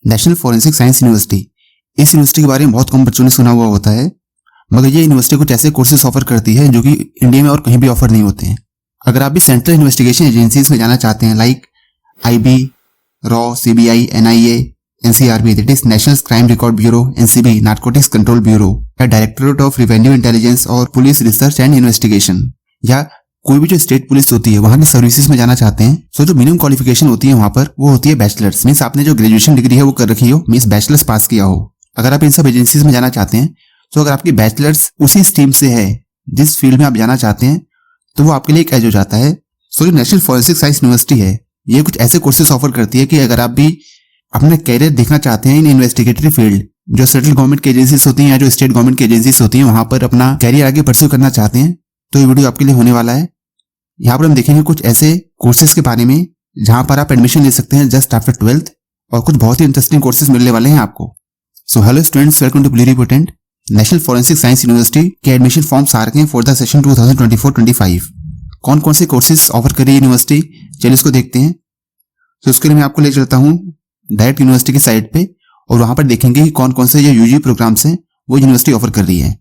National forensic science university. इस university के बारे में बहुत कम बच्चों ने सुना हुआ होता है, मगर ये यूनिवर्सिटी कुछ ऐसे कोर्सेज ऑफर करती है जो कि इंडिया में और कहीं भी ऑफर नहीं होते हैं। अगर आप भी सेंट्रल इन्वेस्टिगेशन एजेंसीज में जाना चाहते हैं, like IB, raw, CBI, NIA, NCRB, that is national crime record bureau, NCB, narcotics control bureau, या डायरेक्टरेट ऑफ रेवेन्यू इंटेलिजेंस और पुलिस रिसर्च एंड इन्वेस्टिगेशन, या कोई भी जो स्टेट पुलिस होती है वहां की सर्विसेज में जाना चाहते हैं, तो जो मिनिमम क्वालिफिकेशन होती है वहां पर वो होती है बैचलर्स। मींस आपने जो ग्रेजुएशन डिग्री है वो कर रखी हो, मींस बैचलर्स पास किया हो। अगर आप इन सब एजेंसीज में जाना चाहते हैं, तो अगर आपकी बैचलर्स उसी स्ट्रीम से है जिस फील्ड में आप जाना चाहते हैं, तो वो आपके लिए एक एज हो जाता है। सो जो नेशनल फॉरेंसिक साइंस यूनिवर्सिटी है, ये कुछ ऐसे कोर्सेज ऑफर करती है कि अगर आप भी अपना कैरियर देखना चाहते हैं इन इन्वेस्टिगेटरी फील्ड, जो सेंट्रल गवर्नमेंट की एजेंसीज होती हैं या जो स्टेट गवर्नमेंट की एजेंसीज होती हैं, वहां पर अपना कैरियर आगे परस्यू करना चाहते हैं, तो ये वीडियो आपके लिए होने वाला है। यहाँ पर हम देखेंगे कुछ ऐसे कोर्सेज के बारे में जहां पर आप एडमिशन ले सकते हैं जस्ट आफ्टर 12th, और कुछ बहुत ही इंटरेस्टिंग कोर्सेज मिलने वाले हैं आपको। So hello students, welcome to pluripotent. National forensic science university के एडमिशन फॉर्म्स आ रखे हैं फॉर द सेशन 2024-25। कौन कौन से कोर्सेज ऑफर कर रही है यूनिवर्सिटी, चलिए इसको देखते हैं। तो उसके लिए मैं आपको ले चलता हूँ डायरेक्ट यूनिवर्सिटी की साइट पे, और वहां पर देखेंगे कि कौन कौन से जो UG प्रोग्राम्स हैं वो यूनिवर्सिटी ऑफर कर रही है।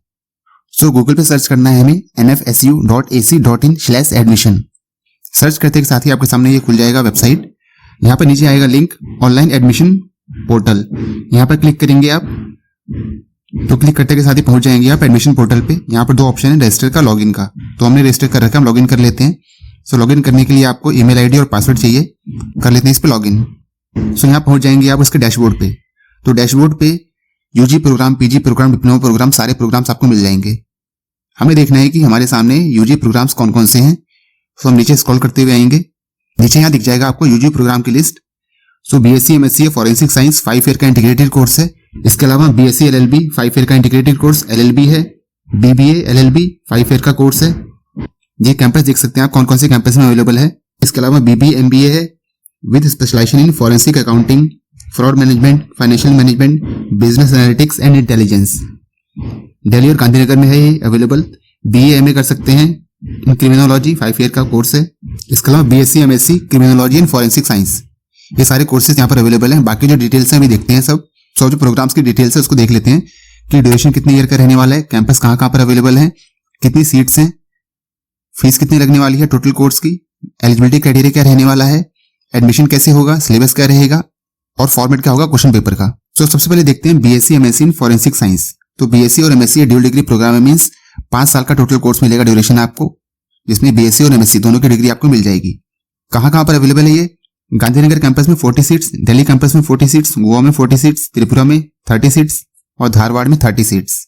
सो गूगल पे सर्च करना है हमें nfsu.ac.in/admission। सर्च करते के साथ ही आपके सामने ये खुल जाएगा वेबसाइट। यहाँ पर नीचे आएगा लिंक ऑनलाइन एडमिशन पोर्टल, यहाँ पर क्लिक करेंगे आप, तो क्लिक करते के साथ ही पहुंच जाएंगे आप एडमिशन पोर्टल पे। यहाँ पर 2 ऑप्शन है, रजिस्टर का, लॉगिन का। तो हमने रजिस्टर कर रखा है, हम लॉगिन कर लेते हैं। सो लॉगिन करने के लिए आपको ईमेल आईडी और पासवर्ड चाहिए, कर लेते हैं इस पे लॉगिन। सो यहाँ पहुंच जाएंगे आप उसके डैशबोर्ड पे। तो डैशबोर्ड पे UG program, PG program, diploma program, सारे प्रोग्राम्स आपको मिल जाएंगे। हमें देखना है कि हमारे सामने UG प्रोग्राम्स कौन कौन से हैं। सो हम नीचे स्क्रॉल करते हुए आएंगे, नीचे यहाँ दिख जाएगा आपको UG प्रोग्राम की लिस्ट। सो BSc MSc forensic science 5 year का इंटीग्रेटेड कोर्स है। इसके अलावा BSc LLB 5 ईयर का इंटीग्रेटेड कोर्स LLB है। BBA LLB 5 ईयर का कोर्स है। ये कैंपस देख सकते हैं आप कौन कौन से कैंपस में अवेलेबल है। इसके अलावा BBA MBA है with specialization in forensic accounting, fraud management, financial management, business analytics and intelligence. Delhi और गांधीनगर में है ये अवेलेबल। BA MA कर सकते हैं इन क्रिमिनोलॉजी, 5 ईयर का कोर्स है। इसके अलावा BSc MSc criminology and forensic science, ये सारे कोर्सेज यहाँ पर अवेलेबल हैं। बाकी जो डिटेल्स हैं भी देखते हैं सब जो प्रोग्राम्स की डिटेल्स है उसको देख लेते हैं कि ड्यूरेशन कितने ईयर का रहने वाला है, कैंपस कहाँ कहाँ पर अवेलेबल है, कितनी सीट्स हैं, फीस कितनी लगने वाली है टोटल कोर्स की, एलिजिबिलिटी क्राइटेरिया क्या रहने वाला है, एडमिशन कैसे होगा, सिलेबस क्या रहेगा, और फॉर्मेट क्या होगा क्वेश्चन पेपर का। तो सबसे पहले देखते हैं BSc MSc in forensic science. तो BSc और MSc ड्यूल डिग्री प्रोग्राम है, मींस 5 साल का टोटल कोर्स मिलेगा ड्यूरेशन आपको, जिसमें BSc और MSc दोनों की डिग्री आपको मिल जाएगी। कहाँ कहाँ पर अवेलेबल है ये? गांधीनगर कैंपस में 40 सीट्स, दिल्ली कैंपस में 40 सीट्स, गोवा में 40 सीट्स, त्रिपुरा में 30 सीट्स और धारवाड़ में 30 सीट्स।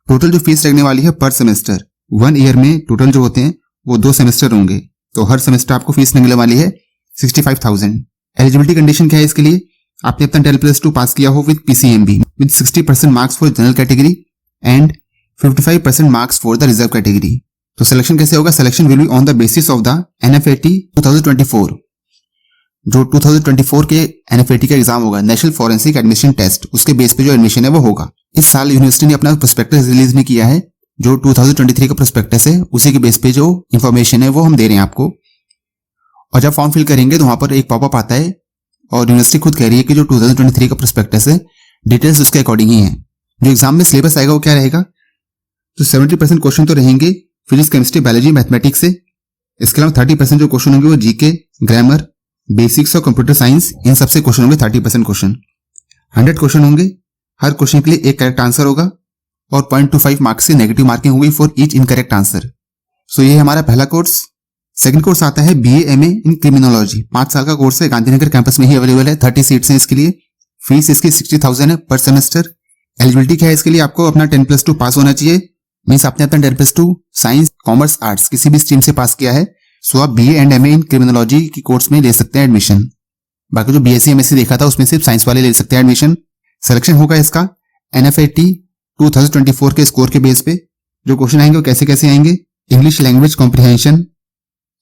टोटल जो फीस लगने वाली है पर सेमेस्टर, 1 ईयर में टोटल जो होते हैं वो 2 सेमेस्टर होंगे, तो हर सेमेस्टर आपको फीस लगने वाली है 65,000। एलिजिबिलिटी कंडीशन क्या है इसके लिए? आपने अपना 10+2 पास किया हो with PCMB with 60% marks for general category and 55% marks for the reserve category. तो सिलेक्शन कैसे होगा? Selection will be on the basis of the NFAT 2024। जो 2024 के NFAT का एग्जाम होगा, नेशनल फॉरेंसिक एडमिशन टेस्ट, उसके बेस पे जो एडमिशन है वो होगा। इस साल यूनिवर्सिटी ने अपना प्रोस्पेक्टस रिलीज नहीं किया है, जो 2023 का प्रोस्पेक्टस है उसी के बेस पे जो इन्फॉर्मेशन है वो हम दे रहे हैं आपको। और जब फॉर्म फिल करेंगे तो वहां पर एक पॉपअप आता है और यूनिवर्सिटी खुद कह रही है कि जो 2023 का प्रोस्पेक्टस है डिटेल्स उसके अकॉर्डिंग ही है। जो एग्जाम में सिलेबस आएगा वो क्या रहेगा? तो 70% क्वेश्चन तो रहेंगे फिजिक्स, केमिस्ट्री, बायोलॉजी, मैथमेटिक्स से। इसके अलावा 30% जो क्वेश्चन होंगे वो GK, ग्रामर, बेसिक्स और कंप्यूटर साइंस, इन सबसे क्वेश्चन होंगे 30% क्वेश्चन। 100 क्वेश्चन होंगे, हर क्वेश्चन के लिए एक करेक्ट आंसर होगा और 0.25 मार्क्स से नेगेटिव मार्किंग होगी फॉर ईच इनकरेक्ट आंसर। सो ये हमारा पहला कोर्स। सेकंड कोर्स आता है BA MA इन क्रिमिनोलॉजी, 5 साल का कोर्स है, गांधीनगर कैंपस में ही अवेलेबल है, 30 सीट्स हैं इसके लिए। फीस इसकी 60,000 है पर सेमेस्टर। एलिजिबिलिटी क्या है इसके लिए? आपको अपना 10+2 पास होना चाहिए, मीन्स आपने अपना 10+2 साइंस, कॉमर्स, आर्ट्स किसी भी स्ट्रीम से पास किया है। सो आप BA and MA in criminology की कोर्स में ले सकते हैं एडमिशन। बाकी जो BSc MSc देखा था उसमें सिर्फ साइंस वाले ले सकते हैं एडमिशन। सिलेक्शन होगा इसका NFAT 2024 के स्कोर के बेस पे। जो क्वेश्चन आएंगे वो कैसे कैसे आएंगे? English language comprehension,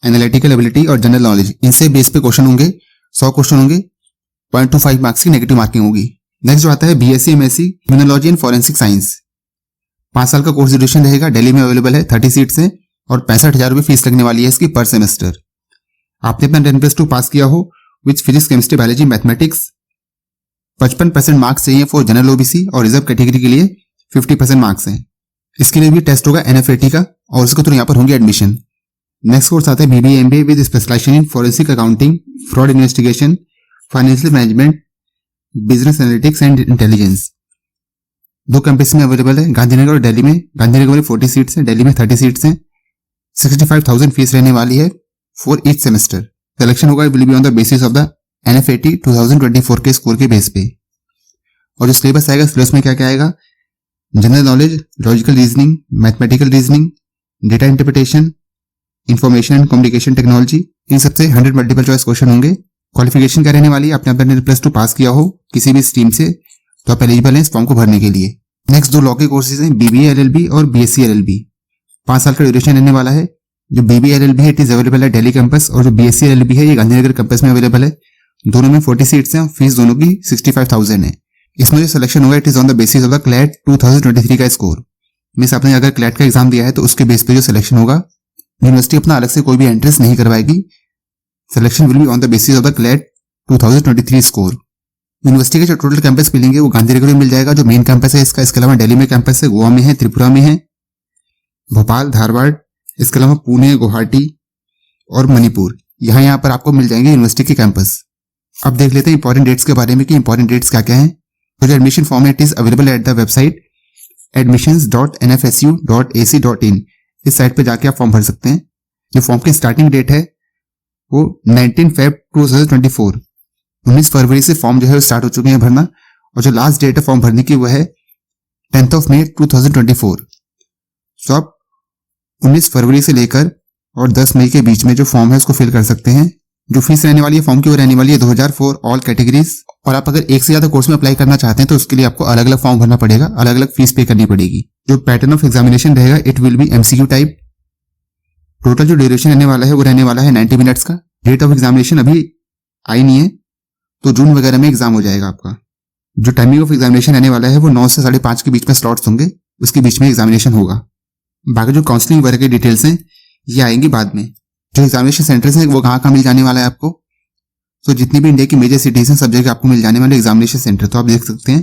analytical ability और जनरल नॉलेज, इनसे बेस पे क्वेश्चन होंगे। 100 क्वेश्चन होंगे, 0.25 मार्क्स की नेगेटिव मार्किंग होगी। नेक्स्ट जो आता है BSc MSc criminology and forensic science, 5 साल का कोर्स ड्यूरेशन रहेगा, दिल्ली में अवेलेबल है, 30 सीट्स हैं और 65,000 रुपये फीस लगने वाली है इसकी पर सेमेस्टर। आपने अपना 10+2 पास किया हो with physics, chemistry, biology, mathematics, 55% marks चाहिए फॉर जनरल ओबीसी और रिजर्व कैटेगरी के लिए 50% मार्क्स हैं। इसके लिए भी टेस्ट होगा NFAT का और उसके थ्रू यहाँ पर होंगे एडमिशन। नेक्स्ट कोर्स आता है BBA MBA with specialization in forensic accounting, fraud investigation, financial management, business analytics and intelligence. 2 campus में अवेलेबल है, गांधीनगर और दिल्ली में। गांधीनगर में 40 सीट्स हैं, दिल्ली में 30 सीट्स हैं। 65,000 फीस रहने वाली है फॉर ईच सेमेस्टर। सिलेक्शन होगा will be on the basis of the NFAT 2024 के स्कोर के बेस पे। और जो सिलेबस आएगा, सिलेबस में क्या क्या आएगा? General knowledge, logical reasoning, mathematical reasoning, data interpretation, information and communication technology. इन सबसे 100 मल्टीपल चॉइस क्वेश्चन होंगे। क्वालिफिकेशन क्या रहने वाली है? आपने +2 पास किया हो किसी भी स्ट्रीम से तो आप एलिजिबल हैं इस फॉर्म को भरने के लिए। नेक्स्ट 2 लॉ के कोर्सेज हैं, BBA LLB और BSc LLB। 5 साल का ड्यूरेशन रहने वाला है। जो BBA LLB है इट इज अवेलेबल है दिल्ली कैंपस और जो BSc LLB है ये गांधीनगर कैंपस में अवेलेबल है। दोनों में 40 सीट्स हैं, फीस दोनों की 65,000 है। इसमें जो सिलेक्शन होगा it is on the basis of the CLAT 2023 का स्कोर। मींस आपने अगर CLAT का एग्जाम दिया है तो उसके बेस पे जो सिलेक्शन होगा, यूनिवर्सिटी अपना अलग से कोई भी एंट्रेंस नहीं करवाएगी। Selection will be on the basis of the CLAT 2023 score. University के जो टोटल कैंपस मिलेंगे वो गांधीनगर में मिल जाएगा जो मेन कैंपस है इसका। इसके अलावा दिल्ली में कैंपस है, गोवा में है, त्रिपुरा में है, भोपाल, धारवाड़, इसके अलावा पुणे, गुवाहाटी और मणिपुर। यहाँ पर आपको मिल जाएंगे यूनिवर्सिटी के कैंपस। अब देख लेते हैं इंपॉर्टेंट डेट्स के बारे में कि इंपॉर्टेंट डेट्स क्या क्या हैं। तो जो एडमिशन फॉर्म है it is available at the website admissions.nfsu.ac.in। इस साइट पे जाके आप फॉर्म भर सकते हैं। जो फॉर्म की स्टार्टिंग डेट है वो 19 Feb 2024, 19 फरवरी से फॉर्म जो है स्टार्ट हो चुके हैं भरना। और जो लास्ट डेट है फॉर्म भरने की वो है 10 May 2024। सो आप 19 फरवरी से लेकर और 10 मई के बीच में जो फॉर्म है उसको फिल कर सकते हैं। जो फीस रहने वाली है फॉर्म की वो रहने वाली है 2000 फॉर ऑल कैटेगरीज। और आप अगर एक से ज्यादा कोर्स में अप्लाई करना चाहते हैं तो उसके लिए आपको अलग अलग फॉर्म भरना पड़ेगा, अलग अलग फीस पे करनी पड़ेगी। जो पैटर्न ऑफ एग्जामिनेशन रहेगा it will be MCQ type. Total जो ड्यूरेशन रहने वाला है वो रहने वाला है 90 मिनट्स का। डेट ऑफ एग्जामिनेशन अभी आई नहीं है तो जून वगैरह में एग्जाम हो जाएगा आपका। जो टाइमिंग ऑफ एग्जामिनेशन रहने वाला है वो 9 से 5:30 के बीच में स्लॉट्स होंगे, उसके बीच में एग्जामिनेशन होगा। बाकी जो काउंसलिंग वगैरह की डिटेल्स हैं ये आएंगी बाद में। जो एग्जामिनेशन सेंटर्स हैं वो कहाँ मिल जाने वाला है आपको? तो जितनी भी इंडिया की मेजर सिटीज हैं सब जगह आपको मिल जाने वाले एग्जामिनेशन सेंटर। तो आप देख सकते हैं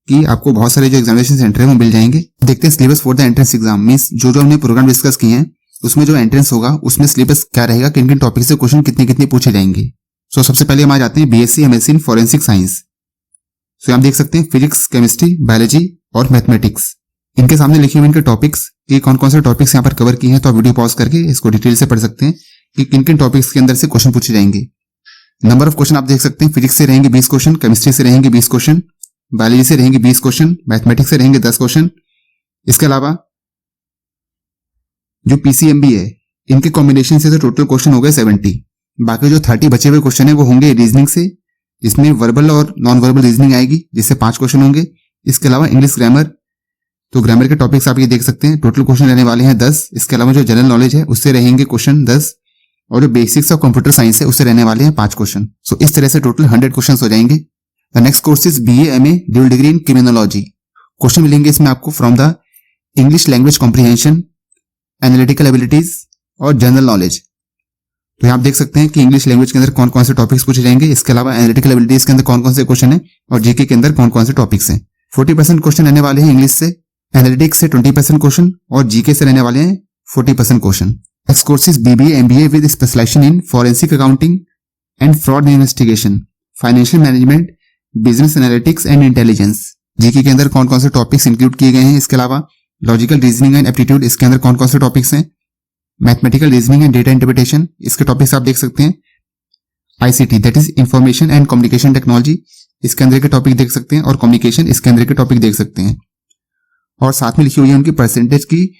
कि आपको बहुत सारे जो एग्जामिनेशन सेंटर है वो मिल जाएंगे। देखते हैं syllabus for the entrance exam. Means जो हमने प्रोग्राम डिस्कस किए हैं उसमें जो एंट्रेंस होगा उसमें सिलेबस क्या रहेगा, किन किन टॉपिक से क्वेश्चन कितने पूछे जाएंगे। सो सबसे पहले हम आ जाते हैं BSc MSc in forensic science. So आप देख सकते हैं फिजिक्स, केमिस्ट्री, बायोलॉजी और मैथमेटिक्स। इनके सामने लिखे हुए इनके टॉपिक्स कि कौन कौन से टॉपिक्स यहाँ पर कवर किए हैं। तो आप वीडियो पॉज करके इसको डिटेल से पढ़ सकते हैं कि किन किन टॉपिक्स के अंदर से क्वेश्चन पूछे जाएंगे। नंबर ऑफ क्वेश्चन आप देख सकते हैं, फिजिक्स से रहेंगे 20 क्वेश्चन, केमिस्ट्री से रहेंगे 20 क्वेश्चन, बायोलॉजी से रहेंगे 20 क्वेश्चन, मैथमेटिक्स से रहेंगे 10 क्वेश्चन। इसके अलावा जो PCMB है इनके कॉम्बिनेशन से तो टोटल क्वेश्चन हो गए 70। बाकी जो 30 बचे हुए क्वेश्चन है वो होंगे रीजनिंग से, जिसमें वर्बल और नॉन वर्बल रीजनिंग आएगी जिससे 5 क्वेश्चन होंगे। इसके अलावा इंग्लिश ग्रामर, तो ग्रामर के टॉपिक्स आप ये देख सकते हैं, टोटल क्वेश्चन रहने वाले हैं 10। इसके अलावा जो जनरल नॉलेज है उससे रहेंगे क्वेश्चन 10 और जो बेसिक्स ऑफ कंप्यूटर साइंस है उससे रहने वाले हैं 5 क्वेश्चन। सो इस तरह से टोटल 100 क्वेश्चन हो जाएंगे। The next course is BA MA dual degree in criminology. Question मिलेंगे इसमें आपको from the English language comprehension, analytical abilities और जनरल नॉलेज। तो यहाँ आप देख सकते हैं कि इंग्लिश लैंग्वेज के अंदर कौन कौन से टॉपिक्स पूछे जाएंगे। इसके अलावा एनालिटिकल एबिलिटीज के अंदर कौन कौन से क्वेश्चन है और जीके के अंदर कौन कौन से टॉपिक्स हैं। 40% क्वेश्चन रहने वाले हैं इंग्लिश से, एनालिटिक्स से 20% क्वेश्चन और जीके से रहने वाले हैं 40% question. Next course is BBA MBA with specialization in forensic accounting and fraud investigation, financial management, business analytics and intelligence. GK के अंदर कौन कौन से टॉपिक्स इंक्लूड किए गए हैं। इसके अलावा लॉजिकल रीजनिंग एंड एप्टीट्यूड, इसके अंदर कौन कौन से टॉपिक्स हैं। Mathematical reasoning and data interpretation, इसके टॉपिक्स आप देख सकते हैं। ICT that is information and communication technology, इसके अंदर के टॉपिक देख सकते हैं और कम्युनिकेशन इसके अंदर के टॉपिक देख सकते हैं। और साथ में लिखी हुई है उनकी परसेंटेज की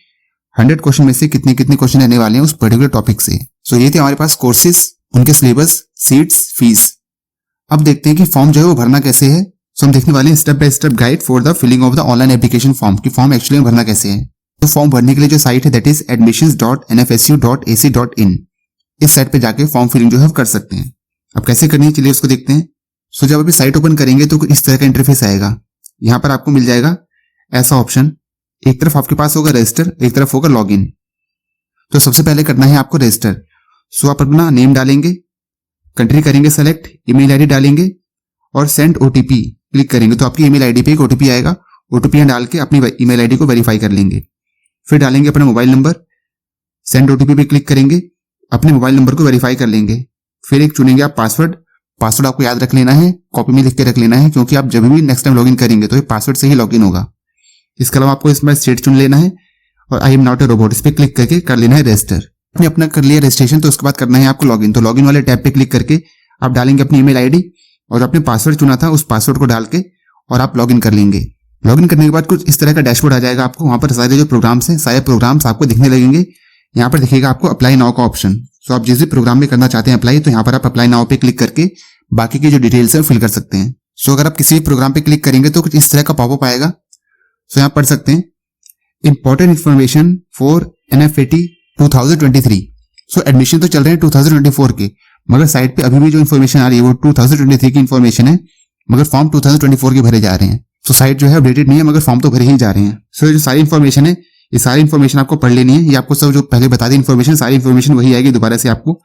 100 क्वेश्चन में से कितने क्वेश्चन रहने वाले हैं उस पर्टिकुलर टॉपिक से। सो ये थे हमारे पास कोर्सेज, उनके सिलेबस, सीट्स, फीस। अब देखते हैं कि फॉर्म जो है वो भरना कैसे है। सो हम देखने वाले हैं step by step guide for the filling of the online application form की फॉर्म एक्चुअली में भरना कैसे है। तो फॉर्म भरने के लिए जो साइट है दैट इज admissions.nfsu.ac.in। इस साइट पे जाके फॉर्म फिलिंग जो है कर सकते हैं। अब कैसे करनी है चलिए उसको देखते हैं। सो जब अभी साइट ओपन करेंगे तो इस तरह का इंटरफेस आएगा। यहाँ पर आपको मिल जाएगा ऐसा ऑप्शन, एक तरफ आपके पास होगा रजिस्टर, एक तरफ होगा लॉगिन। तो सबसे पहले करना है आपको रजिस्टर। सो आप अपना नेम डालेंगे, कंट्री करेंगे सेलेक्ट, ईमेल आईडी डालेंगे और सेंड OTP क्लिक करेंगे तो आपकी ईमेल आईडी पे एक ओटीपी आएगा। ओटीपी डाल के अपनी ईमेल आईडी को वेरीफाई कर लेंगे। फिर डालेंगे अपना मोबाइल नंबर, सेंड ओटीपी पे क्लिक करेंगे, अपने मोबाइल नंबर को वेरीफाई कर लेंगे। फिर एक चुनेंगे आप पासवर्ड आपको याद रख लेना है, कॉपी में लिख के रख लेना है, क्योंकि आप जब भी नेक्स्ट टाइम लॉगिन करेंगे तो ये पासवर्ड से ही लॉगिन होगा। इसके अलावा आपको इसमें स्टेट चुन लेना है और I am not a robot इस पे क्लिक करके कर लेना है रजिस्टर। आपने अपना कर लिया रजिस्ट्रेशन, तो उसके बाद करना है आपको लॉगिन। तो लॉगिन वाले टैब पे क्लिक करके आप डालेंगे अपनी ईमेल आईडी और अपने पासवर्ड चुना था उस पासवर्ड को डाल के और आप लॉगिन कर लेंगे। लॉगिन करने के बाद कुछ इस तरह का डैशबोर्ड आ जाएगा आपको। वहां पर सारे जो प्रोग्राम्स हैं सारे प्रोग्राम्स आपको दिखने लगेंगे। यहाँ पर दिखेगा आपको अप्लाई नाउ का ऑप्शन। तो आप जिस भी प्रोग्राम में करना चाहते हैं अप्लाई, तो यहाँ पर आप अप्लाई नाउ पे क्लिक करके बाकी की जो डिटेल्स है फिल कर सकते हैं। सो अगर आप किसी भी प्रोग्राम पे क्लिक करेंगे तो कुछ इस तरह का पॉपअप आएगा। सो यहाँ पढ़ सकते हैं important information for NFAT 2023। So admission तो चल रहे हैं 2024 के, मगर साइट पे अभी भी जो इन्फॉर्मेशन आ रही है वो 2023 की इन्फॉर्मेशन है, मगर फॉर्म 2024 के भरे जा रहे हैं। सो साइट जो है अपडेटेड नहीं है, मगर फॉर्म तो भरे ही जा रहे हैं। सो जो सारी इन्फॉर्मेशन है ये सारी इन्फॉर्मेशन आपको पढ़ लेनी है। ये आपको सब जो पहले बता दी इन्फॉर्मेशन सारी इन्फॉर्मेशन वही आएगी दोबारा से। आपको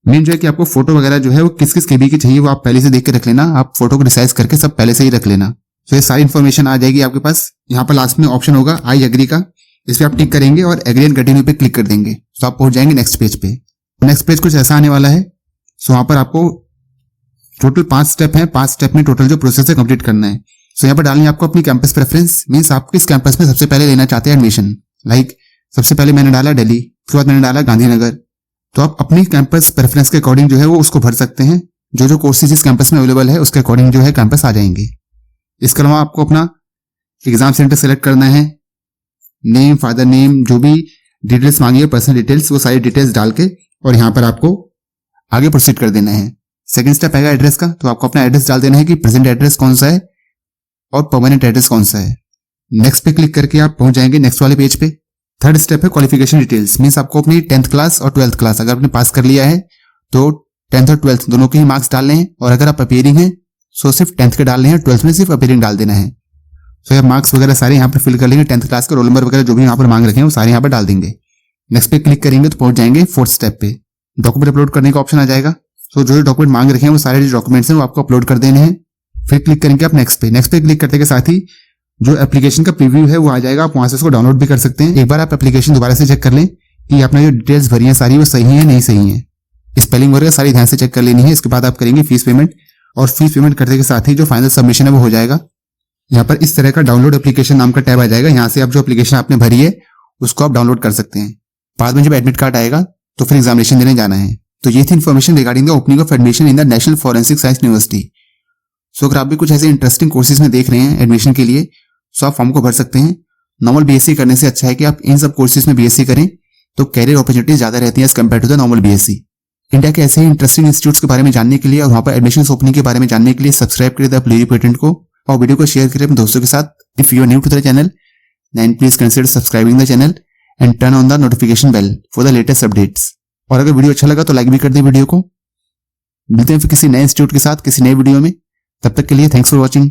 मेन जो है कि आपको फोटो वगैरह जो है वो किस किस केबी की चाहिए वो आप पहले से देख के रख लेना। आप फोटो को रिसाइज करके सब पहले से ही रख लेना। तो ये सारी इन्फॉर्मेशन आ जाएगी आपके पास। यहाँ पर लास्ट में ऑप्शन होगा आई एग्री का, इस पे आप टिक करेंगे और एग्री एंड कंटिन्यू पे क्लिक कर देंगे। तो आप पहुंच जाएंगे नेक्स्ट पेज पे। नेक्स्ट पेज कुछ ऐसा आने वाला है। सो वहां पर आपको टोटल 5 स्टेप है, 5 स्टेप में टोटल जो प्रोसेस है कंप्लीट करना है। सो यहाँ पर डालनी है आपको अपनी कैंपस प्रेफरेंस, मीन्स आप किस कैंपस में सबसे पहले लेना चाहते हैं एडमिशन। लाइक सबसे पहले मैंने डाला दिल्ली, उसके बाद मैंने डाला गांधीनगर। तो आप अपनी कैंपस प्रेफरेंस के अकॉर्डिंग जो है वो उसको भर सकते हैं। जो जो कोर्सेज इस कैंपस में अवेलेबल है उसके अकॉर्डिंग जो है कैंपस आ जाएंगे। इसके अलावा आपको अपना एग्जाम सेंटर सेलेक्ट करना है, नेम, फादर नेम, जो भी डिटेल्स मांगी है पर्सनल डिटेल्स वो सारी डिटेल्स डाल के और यहाँ पर आपको आगे प्रोसीड कर देना है। सेकंड स्टेप आएगा एड्रेस का। तो आपको अपना एड्रेस डाल देना है कि प्रेजेंट एड्रेस कौन सा है और परमानेंट एड्रेस कौन सा है। नेक्स्ट पे क्लिक करके आप पहुंच जाएंगे नेक्स्ट वाले पेज पे। थर्ड स्टेप है क्वालिफिकेशन डिटेल्स, मीन्स आपको अपनी 10th क्लास और 12th क्लास अगर आपने पास कर लिया है तो 10th और 12th दोनों के ही मार्क्स डालने हैं, और अगर आप अपीयरिंग हैं सो सिर्फ 10th के डालने हैं, 12th में सिर्फ अपीयरिंग डाल देना है। सो ये मार्क्स वगैरह सारे यहाँ पर फिल कर लेंगे, 10th क्लास का रोल नंबर वगैरह जो भी यहाँ पर मांग रखे हैं वो सारे यहाँ पर डाल देंगे। नेक्स्ट पे क्लिक करेंगे तो पहुंच जाएंगे 4th स्टेप पे। डॉक्यूमेंट अपलोड करने का ऑप्शन आ जाएगा। सो जो डॉक्यूमेंट मांग रखे हैं वो सारे जो डॉक्यूमेंट्स हैं वो आपको अपलोड कर देने हैं। फिर क्लिक करेंगे आप नेक्स्ट पे। नेक्स्ट पे क्लिक करने के साथ ही जो एप्लीकेशन का प्रीव्यू है वो आ जाएगा। आप वहां से उसको डाउनलोड भी कर सकते हैं। एक बार आप एप्लीकेशन दोबारा से चेक कर लें कि आपने जो डिटेल्स भरी है सारी वो सही है नहीं सही है। स्पेलिंग वगैरह सारी ध्यान से चेक कर लेनी है। इसके बाद आप करेंगे फीस पेमेंट, और फीस पेमेंट करने के साथ ही जो फाइनल सबमिशन है वो हो जाएगा। यहाँ पर इस तरह का डाउनलोड एप्लीकेशन नाम का टैब आ जाएगा। यहाँ से आप जो एप्लीकेशन आपने भरी है उसको आप डाउनलोड कर सकते हैं। बाद में जब एडमिट कार्ड आएगा तो फिर एग्जामिनेशन देने जाना है। तो ये थी information regarding the opening of admission in the national forensic science university. So अगर आप भी कुछ ऐसे इंटरेस्टिंग कोर्सेज में देख रहे हैं एडमिशन के लिए सो आप फॉर्म को भर सकते हैं। नॉर्मल बीएससी करने से अच्छा है कि आप इन सब कोर्सेज में बीएससी करें, तो कैरियर अपॉर्चुनिटीज ज्यादा रहती हैं as compared to the normal BSc. India के ऐसे ही इंटरेस्टिंग इंस्टीट्यूट्स के बारे में जानने के लिए और वहां पर एडमिशन ओपनिंग के बारे में जानने के लिए सब्सक्राइब करें द प्लेरी पेटेंट को और वीडियो को शेयर करें अपने दोस्तों के साथ। If you are new to the channel then please consider subscribing the channel and turn on the notification bell for the latest updates. और अगर वीडियो अच्छा लगा तो लाइक भी कर दें वीडियो को। मिलते हैं फिर किसी नए इंस्टीट्यूट के साथ किसी नए वीडियो में। तब तक के लिए थैंक्स फॉर वॉचिंग।